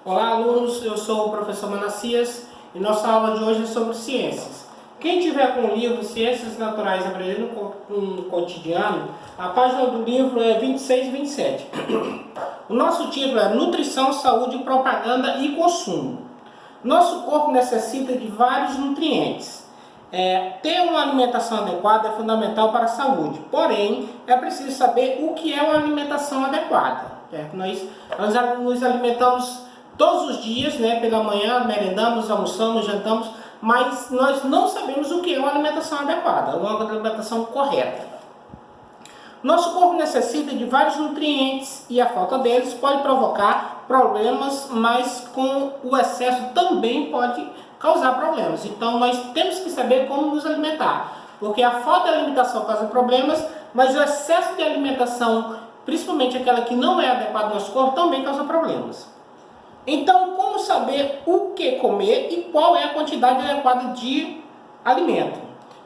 Olá, alunos, eu sou o professor Manassias e nossa aula de hoje é sobre ciências. Quem tiver com o livro Ciências Naturais Aprendendo no Cotidiano, a página do livro é 26 e 27. O nosso título é Nutrição, Saúde, Propaganda e Consumo. Nosso corpo necessita de vários nutrientes. Ter uma alimentação adequada é fundamental para a saúde, porém, é preciso saber o que é uma alimentação adequada. Nós nos alimentamos todos os dias, pela manhã, merendamos, almoçamos, jantamos, mas nós não sabemos o que é uma alimentação adequada, uma alimentação correta. Nosso corpo necessita de vários nutrientes e a falta deles pode provocar problemas, mas com o excesso também pode causar problemas. Então nós temos que saber como nos alimentar, porque a falta de alimentação causa problemas, mas o excesso de alimentação, principalmente aquela que não é adequada ao nosso corpo, também causa problemas. Então, como saber o que comer e qual é a quantidade adequada de alimento?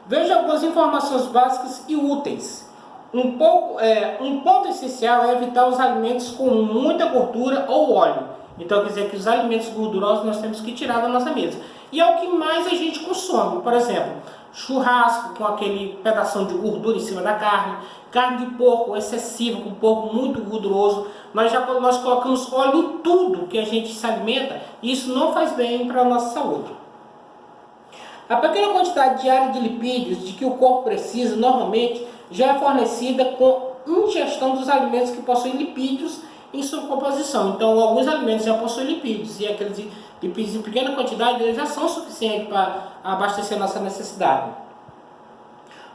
Veja algumas informações básicas e úteis. Um ponto essencial é evitar os alimentos com muita gordura ou óleo. Então, quer dizer que os alimentos gordurosos nós temos que tirar da nossa mesa. E é o que mais a gente consome. Por exemplo, churrasco com aquele pedação de gordura em cima da carne, carne de porco excessiva, com porco muito gorduroso. Nós colocamos óleo em tudo que a gente se alimenta e isso não faz bem para a nossa saúde. A pequena quantidade diária de lipídios de que o corpo precisa normalmente já é fornecida com ingestão dos alimentos que possuem lipídios em sua composição. Então, alguns alimentos já possuem lipídios e aqueles lipídios em pequena quantidade eles já são suficientes para abastecer nossa necessidade.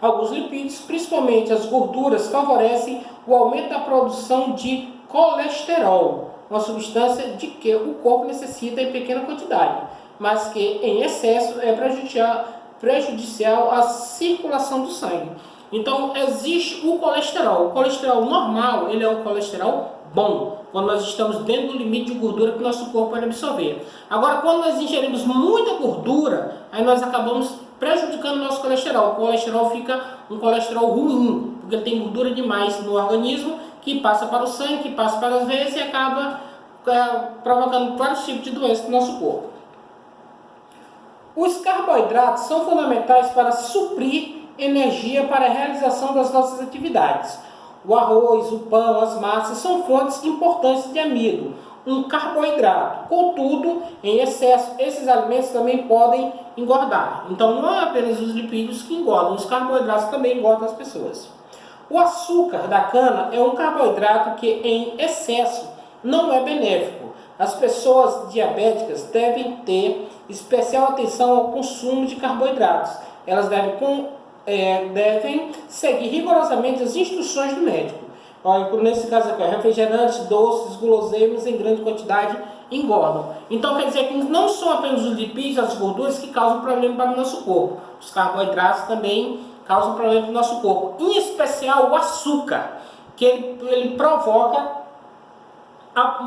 Alguns lipídios, principalmente as gorduras, favorecem o aumento da produção de colesterol, uma substância de que o corpo necessita em pequena quantidade, mas que em excesso é prejudicial à circulação do sangue. Então existe o colesterol. O colesterol normal, ele é um colesterol bom, quando nós estamos dentro do limite de gordura que o nosso corpo pode absorver. Agora, quando nós ingerimos muita gordura, aí nós acabamos prejudicando o nosso colesterol. O colesterol fica um colesterol ruim, porque ele tem gordura demais no organismo, que passa para o sangue, que passa para as veias e acaba provocando vários tipos de doenças no nosso corpo. Os carboidratos são fundamentais para suprir energia para a realização das nossas atividades. O arroz, o pão, as massas são fontes importantes de amido, um carboidrato. Contudo, em excesso, esses alimentos também podem engordar. Então, não é apenas os lipídios que engordam, os carboidratos também engordam as pessoas. O açúcar da cana é um carboidrato que, em excesso, não é benéfico. As pessoas diabéticas devem ter especial atenção ao consumo de carboidratos. Elas devem seguir rigorosamente as instruções do médico. Nesse caso aqui, refrigerantes, doces, guloseimas em grande quantidade engordam. Então quer dizer que não são apenas os lipídios, as gorduras que causam problema para o nosso corpo. Os carboidratos também causam problema para o nosso corpo. Em especial o açúcar, que ele provoca,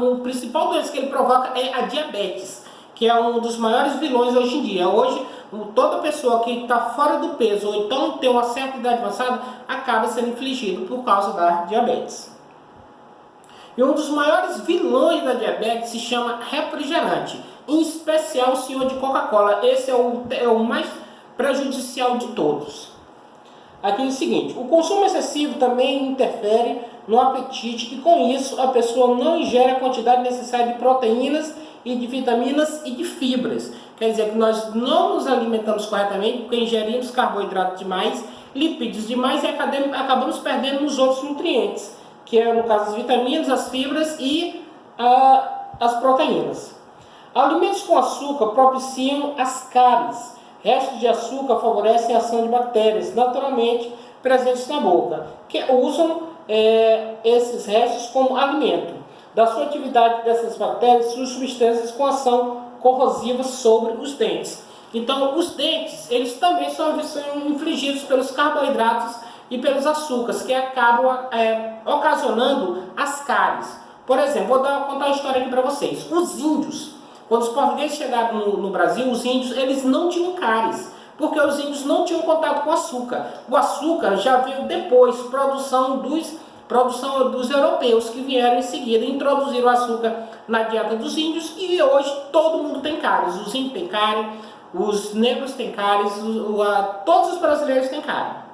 o principal doença que ele provoca é a diabetes, que é um dos maiores vilões hoje em dia. Hoje, toda pessoa que está fora do peso ou então tem uma certa idade avançada acaba sendo infligido por causa da diabetes. E um dos maiores vilões da diabetes se chama refrigerante, em especial o senhor de Coca-Cola. Esse é o mais prejudicial de todos. Aqui é o seguinte, o consumo excessivo também interfere no apetite e com isso a pessoa não ingere a quantidade necessária de proteínas e de vitaminas e de fibras. Quer dizer que nós não nos alimentamos corretamente porque ingerimos carboidrato demais, lipídios demais e acabamos perdendo nos outros nutrientes, que é no caso as vitaminas, as fibras e as proteínas. Alimentos com açúcar propiciam as cáries. Restos de açúcar favorecem a ação de bactérias naturalmente presentes na boca, que usam esses restos como alimento. Da sua atividade dessas bactérias, suas substâncias com ação corrosiva sobre os dentes. Então, os dentes, eles também são infligidos pelos carboidratos e pelos açúcares, que acabam ocasionando as cáries. Por exemplo, vou contar uma história aqui para vocês. Os índios, quando os portugueses chegaram no Brasil, os índios, eles não tinham cáries, porque os índios não tinham contato com açúcar. O açúcar já veio depois, produção dos produção dos europeus que vieram em seguida, introduziram o açúcar na dieta dos índios e hoje todo mundo tem cáries. Os índios têm cárie, os negros têm cáries, todos os brasileiros têm cárie.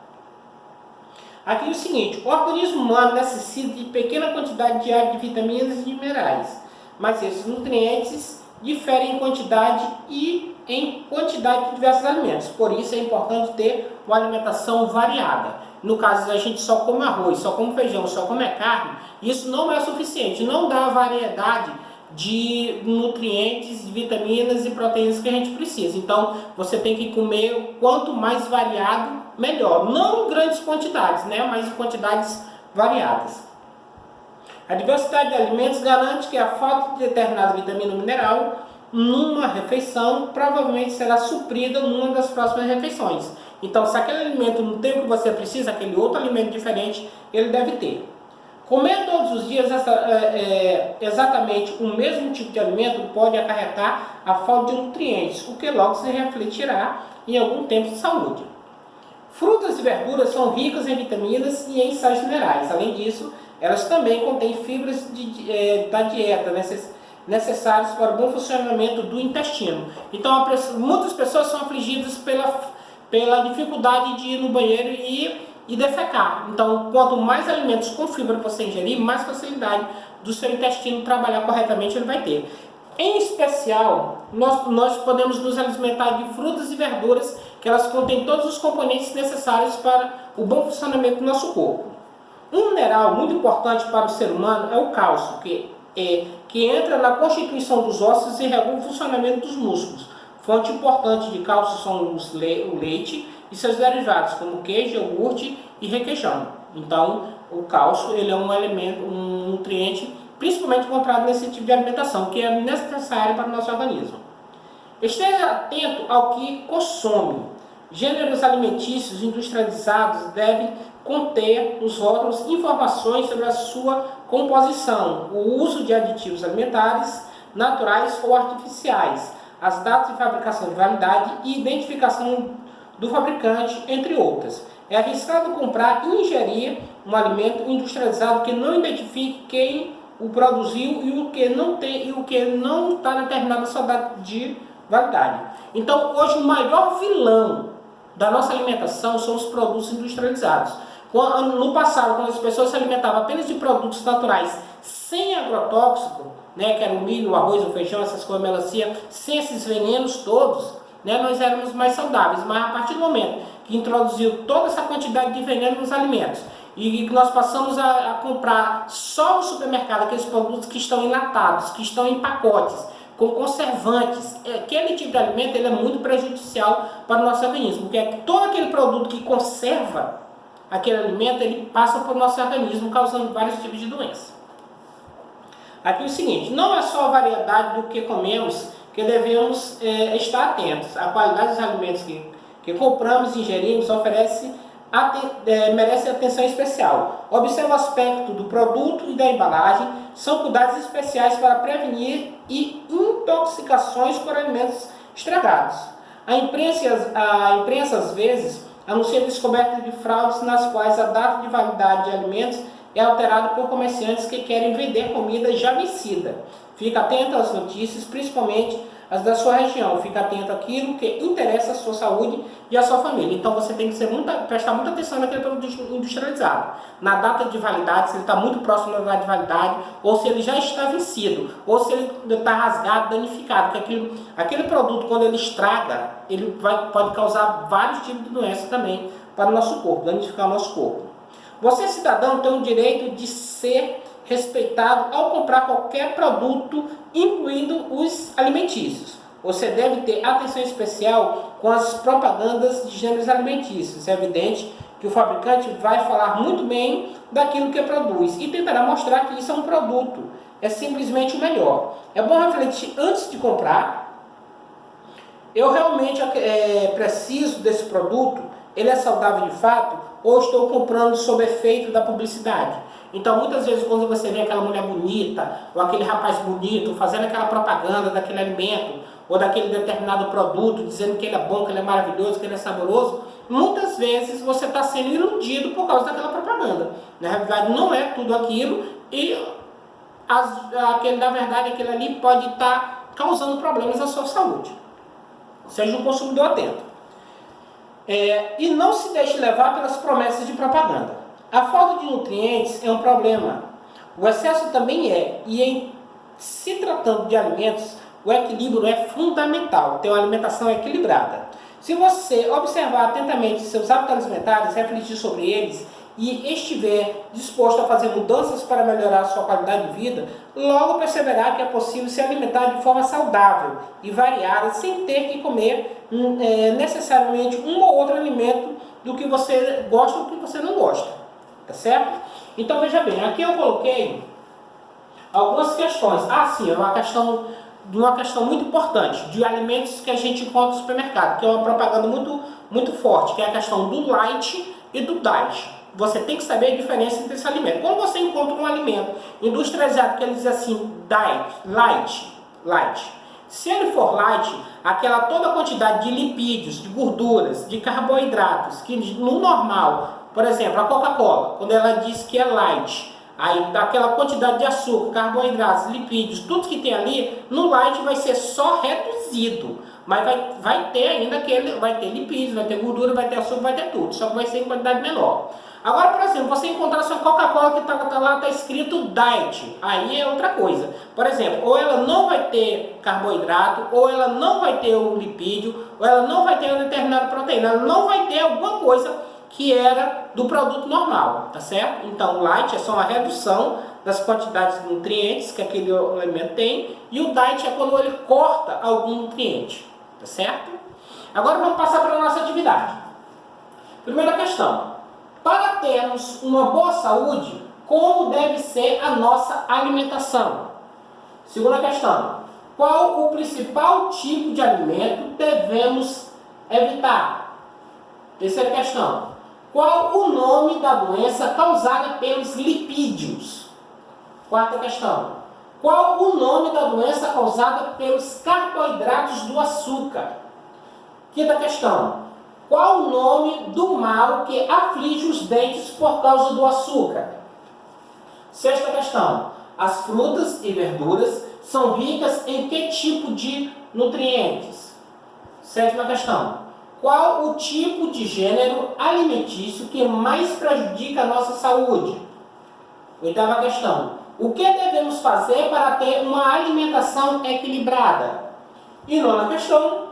Aqui é o seguinte, o organismo humano necessita de pequena quantidade diária de vitaminas e minerais, mas esses nutrientes diferem em quantidade e em quantidade de diversos alimentos. Por isso é importante ter uma alimentação variada. No caso, a gente só come arroz, só come feijão, só come carne, isso não é suficiente, não dá a variedade de nutrientes, vitaminas e proteínas que a gente precisa. Então, você tem que comer quanto mais variado, melhor. Não em grandes quantidades, né? Mas em quantidades variadas. A diversidade de alimentos garante que a falta de determinada vitamina ou mineral numa refeição provavelmente será suprida numa das próximas refeições. Então, se aquele alimento não tem o que você precisa, aquele outro alimento diferente, ele deve ter. Comer todos os dias exatamente o mesmo tipo de alimento pode acarretar a falta de nutrientes, o que logo se refletirá em algum tempo de saúde. Frutas e verduras são ricas em vitaminas e em sais minerais. Além disso, elas também contêm fibras da dieta necessárias para o bom funcionamento do intestino. Então, muitas pessoas são afligidas pela dificuldade de ir no banheiro e defecar. Então, quanto mais alimentos com fibra você ingerir, mais facilidade do seu intestino trabalhar corretamente ele vai ter. Em especial, nós podemos nos alimentar de frutas e verduras que elas contêm todos os componentes necessários para o bom funcionamento do nosso corpo. Um mineral muito importante para o ser humano é o cálcio, que entra na constituição dos ossos e regula o funcionamento dos músculos. Fonte importante de cálcio são o leite e seus derivados, como queijo, iogurte e requeijão. Então, o cálcio ele é um nutriente principalmente encontrado nesse tipo de alimentação, que é necessário para o nosso organismo. Esteja atento ao que consome. Gêneros alimentícios industrializados devem conter nos rótulos informações sobre a sua composição, o uso de aditivos alimentares, naturais ou artificiais, as datas de fabricação de validade e identificação do fabricante, entre outras. É arriscado comprar e ingerir um alimento industrializado que não identifique quem o produziu e o que não está na determinada sua data de validade. Então, hoje o maior vilão da nossa alimentação são os produtos industrializados. No passado, quando as pessoas se alimentavam apenas de produtos naturais, sem agrotóxico, né, que era o milho, o arroz, o feijão, essas coisas, melancia, sem esses venenos todos, né, nós éramos mais saudáveis. Mas a partir do momento que introduziu toda essa quantidade de veneno nos alimentos e que nós passamos a comprar só no supermercado aqueles produtos que estão enlatados, que estão em pacotes, com conservantes, aquele tipo de alimento ele é muito prejudicial para o nosso organismo, porque todo aquele produto que conserva aquele alimento, ele passa para o nosso organismo, causando vários tipos de doenças. Aqui é o seguinte, não é só a variedade do que comemos que devemos estar atentos. A qualidade dos alimentos que compramos e ingerimos merece atenção especial. Observe o aspecto do produto e da embalagem, são cuidados especiais para prevenir intoxicações por alimentos estragados. A imprensa às vezes anuncia a descoberta de fraudes nas quais a data de validade de alimentos é alterada por comerciantes que querem vender comida já vencida. Fique atento às notícias, principalmente as da sua região. Fique atento àquilo que interessa a sua saúde e a sua família. Então você tem que prestar muita atenção naquele produto industrializado. Na data de validade, se ele está muito próximo da data de validade, ou se ele já está vencido, ou se ele está rasgado, danificado. Porque aquele produto, quando ele estraga, ele pode causar vários tipos de doenças também para o nosso corpo, danificar o nosso corpo. Você, cidadão, tem o direito de ser respeitado ao comprar qualquer produto, incluindo os alimentícios. Você deve ter atenção especial com as propagandas de gêneros alimentícios. É evidente que o fabricante vai falar muito bem daquilo que produz e tentará mostrar que isso é um produto, é simplesmente o melhor. É bom refletir antes de comprar. Eu realmente preciso desse produto? Ele é saudável de fato? Ou estou comprando sob efeito da publicidade? Então, muitas vezes, quando você vê aquela mulher bonita, ou aquele rapaz bonito, fazendo aquela propaganda daquele alimento, ou daquele determinado produto, dizendo que ele é bom, que ele é maravilhoso, que ele é saboroso, muitas vezes você está sendo iludido por causa daquela propaganda. Na realidade, não é tudo aquilo e, na verdade, aquilo ali pode estar causando problemas à sua saúde. Seja um consumidor atento. E não se deixe levar pelas promessas de propaganda. A falta de nutrientes é um problema. O excesso também é. E em se tratando de alimentos, o equilíbrio é fundamental. Ter uma alimentação equilibrada. Se você observar atentamente seus hábitos alimentares, refletir sobre eles e estiver disposto a fazer mudanças para melhorar a sua qualidade de vida, logo perceberá que é possível se alimentar de forma saudável e variada, sem ter que comer necessariamente um ou outro alimento do que você gosta ou do que você não gosta, tá certo? Então veja bem, aqui eu coloquei algumas questões. Sim, é uma questão muito importante de alimentos que a gente encontra no supermercado, que é uma propaganda muito forte, que é a questão do light e do diet. Você tem que saber a diferença entre esse alimento. Quando você encontra um alimento industrializado que ele diz assim, diet, light. Se ele for light, aquela toda a quantidade de lipídios, de gorduras, de carboidratos, que no normal, por exemplo, a Coca-Cola, quando ela diz que é light, aí daquela quantidade de açúcar, carboidratos, lipídios, tudo que tem ali, no light vai ser só reduzido. Mas vai ter ainda vai ter lipídios, vai ter gordura, vai ter açúcar, vai ter tudo, só que vai ser em quantidade menor. Agora, por exemplo, você encontrar sua Coca-Cola que está escrito diet, aí é outra coisa. Por exemplo, ou ela não vai ter carboidrato, ou ela não vai ter o lipídio, ou ela não vai ter uma determinada proteína, ela não vai ter alguma coisa que era do produto normal, tá certo? Então, o light é só uma redução das quantidades de nutrientes que aquele alimento tem, e o diet é quando ele corta algum nutriente, tá certo? Agora vamos passar para a nossa atividade. Primeira questão. Para termos uma boa saúde, como deve ser a nossa alimentação? Segunda questão. Qual o principal tipo de alimento devemos evitar? Terceira questão. Qual o nome da doença causada pelos lipídios? Quarta questão. Qual o nome da doença causada pelos carboidratos do açúcar? Quinta questão. Qual o nome do mal que aflige os dentes por causa do açúcar? Sexta questão. As frutas e verduras são ricas em que tipo de nutrientes? Sétima questão. Qual o tipo de gênero alimentício que mais prejudica a nossa saúde? Oitava questão. O que devemos fazer para ter uma alimentação equilibrada? E nona questão.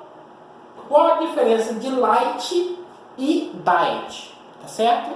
Qual a diferença de light e diet? Tá certo?